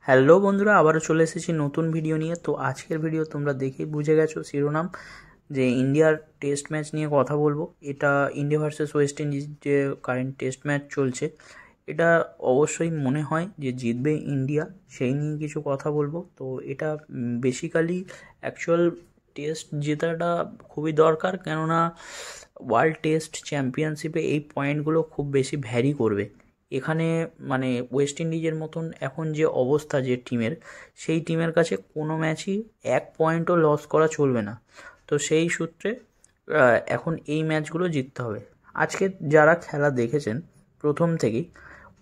Hello বন্ধুরা, আবারও চলে এসেছি নতুন ভিডিও নিয়ে। তো আজকের ভিডিও তোমরা দেখেই বুঝে গেছো শিরোনাম, যে ইন্ডিয়ার টেস্ট ম্যাচ নিয়ে কথা বলবো। এটা ইন্ডিয়া ভার্সেস ওয়েস্ট ইন্ডিজ যে কারেন্ট টেস্ট ম্যাচ চলছে, এটা অবশ্যই মনে হয় যে জিতবে ইন্ডিয়া, সেই নিয়ে কিছু কথা বলবো। তো এটা বেসিক্যালি অ্যাকচুয়াল টেস্ট জেতাটা খুবই দরকার, কেননা ওয়ার্ল্ড টেস্ট চ্যাম্পিয়নশিপে এই পয়েন্টগুলো খুব বেশি ভ্যারি করবে। এখানে মানে ওয়েস্ট ইন্ডিজের মতন এখন যে অবস্থা যে টিমের, সেই টিমের কাছে কোনো ম্যাচই 1 পয়েন্টও লস করা চলবে না। তো সেই সূত্রে এখন এই ম্যাচগুলো জিততে হবে। আজকে যারা খেলা দেখেছেন প্রথম থেকেই,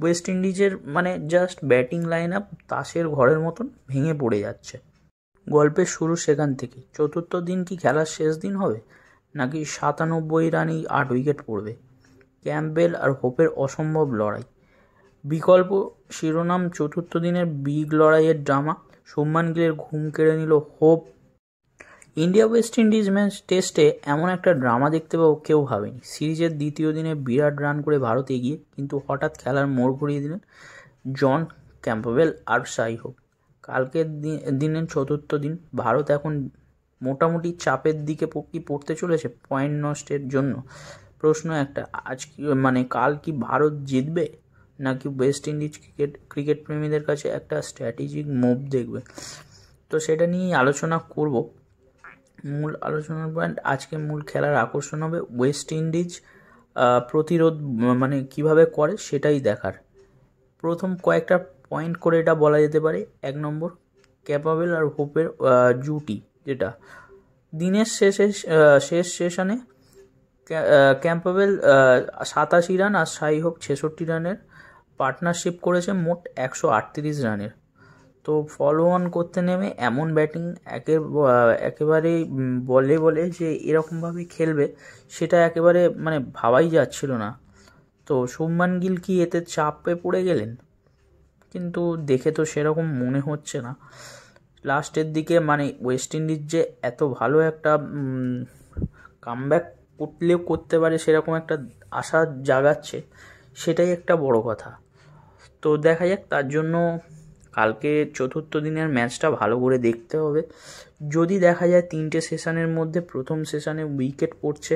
ওয়েস্ট ইন্ডিজের মানে জাস্ট ব্যাটিং লাইন আপ তাসের ঘরের মতন ভেঙে পড়ে যাচ্ছে। গল্পের শুরু সেখান থেকে। চতুর্থ দিন কি খেলার শেষ দিন হবে, নাকি 97 রানেই 8 উইকেট পড়বে? ক্যাম্পবেল আর হোপের অসম্ভব লড়াই। বিকল্প শিরোনাম, চতুর্থ দিনের বিগ লড়াইয়ের ড্রামা। শুভমান গিলের ঘুম কেড়ে নিল hope. India West Indies match টেস্টে এমন একটা ড্রামা দেখতে পাবো কেউ ভাবেনি। সিরিজের দ্বিতীয় দিনে বিরাট রান করে ভারত এগিয়ে, কিন্তু হঠাৎ খেলার মোড় ঘুরিয়ে দিলেন জন ক্যাম্পবেল আর শাই হোপ। কালকের দিনের চতুর্থ দিন, ভারত এখন মোটামুটি চাপের দিকে কি পড়তে চলেছে পয়েন্ট নষ্টের জন্য? প্রশ্ন একটা, আজ মানে কাল কি ভারত জিতবে, নাকি ওয়েস্ট ইন্ডিজ ক্রিকেট প্রেমীদের কাছে একটা স্ট্র্যাটেজিক মুভ দেখবে? তো সেটা নিয়েই আলোচনা করব। মূল আলোচনার পয়েন্ট, আজকে মূল খেলার আকর্ষণ হবে ওয়েস্ট ইন্ডিজ প্রতিরোধ মানে কিভাবে করে সেটাই দেখার। প্রথম কয়েকটা পয়েন্ট করে এটা বলা যেতে পারে। 1 নম্বর, ক্যাম্পবেল আর হোপের জুটি, যেটা দিনের শেষ সেশনে ক্যাম্পবেল 87 রান আর শাই হোপ 66 রানের পার্টনারশিপ করেছে মোট 138 রানের। তো ফলো অন করতে নেমে এমন ব্যাটিং একেবারেই বলে যে এরকমভাবে খেলবে, সেটা একেবারে মানে ভাবাই যাচ্ছিল না। তো শুভমান গিল কি এতে চাপে পড়ে গেলেন? কিন্তু দেখে তো সেরকম মনে হচ্ছে না। লাস্টের দিকে মানে ওয়েস্ট ইন্ডিজ যে এত ভালো একটা কামব্যাক করতে পারে সেরকম একটা আশা জাগাচ্ছে, সেটাই একটা বড় কথা। তো দেখা যাক, তার জন্য কালকে চতুর্থ দিনের ম্যাচটা ভালো করে দেখতে হবে। যদি দেখা যায় 3টে সেশনের মধ্যে প্রথম সেশনে উইকেট পড়ছে,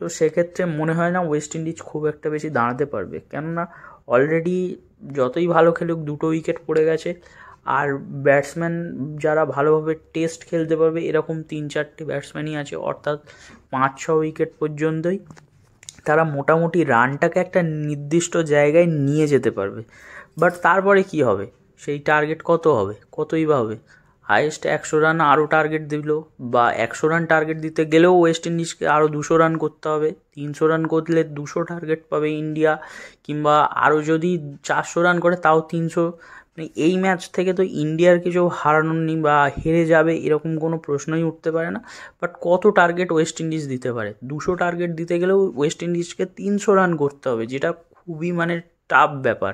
তো সেক্ষেত্রে মনে হয় না ওয়েস্ট ইন্ডিজ খুব একটা বেশি দাঁড়াতে পারবে, কেননা অলরেডি যতই ভালো খেলুক 2টো উইকেট পড়ে গেছে। আর ব্যাটসম্যান যারা ভালোভাবে টেস্ট খেলতে পারবে এরকম 3-4টে ব্যাটসম্যানই আছে, অর্থাৎ 5-6 উইকেট পর্যন্তই তারা মোটামুটি রানটাকে একটা নির্দিষ্ট জায়গায় নিয়ে যেতে পারবে। বাট তারপরে কি হবে, সেই টার্গেট কত হবে, কতই বা হবে? হাইয়েস্ট 100 রান আরও টার্গেট দিল, বা 100 রান টার্গেট দিতে গেলেও ওয়েস্ট ইন্ডিজকে আরও 200 রান করতে হবে। 300 রান করলে 200 টার্গেট পাবে ইন্ডিয়া, কিংবা আরও যদি 400 রান করে তাও 300। মানে এই ম্যাচ থেকে তো ইন্ডিয়ার কিছু হারানোর নেই বা হেরে যাবে এরকম কোনো প্রশ্নই উঠতে পারে না। বাট কত টার্গেট ওয়েস্ট ইন্ডিজ দিতে পারে? 200 টার্গেট দিতে গেলেও ওয়েস্ট ইন্ডিজকে 300 রান করতে হবে, যেটা খুবই মানে টাফ ব্যাপার।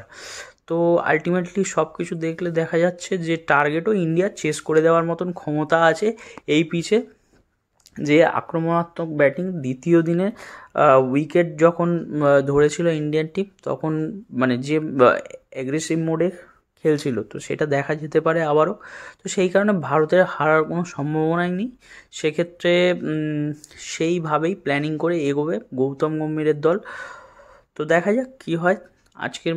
তো আলটিমেটলি সব কিছু দেখলে দেখা যাচ্ছে যে টার্গেটও ইন্ডিয়া চেস করে দেওয়ার মতন ক্ষমতা আছে এই পিচে। যে আক্রমণাত্মক ব্যাটিং দ্বিতীয় দিনে উইকেট যখন ধরেছিল ইন্ডিয়ান টিম, তখন মানে যে অ্যাগ্রেসিভ মোডে খেলছিল, তো সেটা দেখা যেতে পারে আবারও। তো সেই কারণে ভারতের হারার কোনো সম্ভাবনাই নেই। সেক্ষেত্রে সেইভাবেই প্ল্যানিং করে এগোবে গৌতম গম্ভীরের দল। তো দেখা যাক কী হয়। আজকের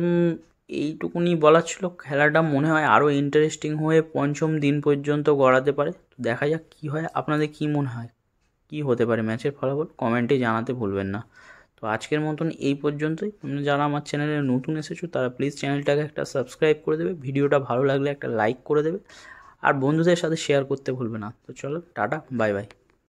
এইটুকুনি বলার ছিল। খেলাটা মনে হয় আরও ইন্টারেস্টিং হয়ে পঞ্চম দিন পর্যন্ত গড়াতে পারে। তো দেখা যাক কী হয়। আপনাদের কী মনে হয়, কী হতে পারে ম্যাচের ফলাফল? কমেন্টে জানাতে ভুলবেন না। তো আজকের মতন এই পর্যন্তই। যারা আমার চ্যানেলে নতুন এসেছো তারা প্লিজ চ্যানেলটাকে একটা সাবস্ক্রাইব করে দেবে, ভিডিওটা ভালো লাগলে একটা লাইক করে দেবে, আর বন্ধুদের সাথে শেয়ার করতে ভুলবে না। তো চলো, টাটা, বাই বাই।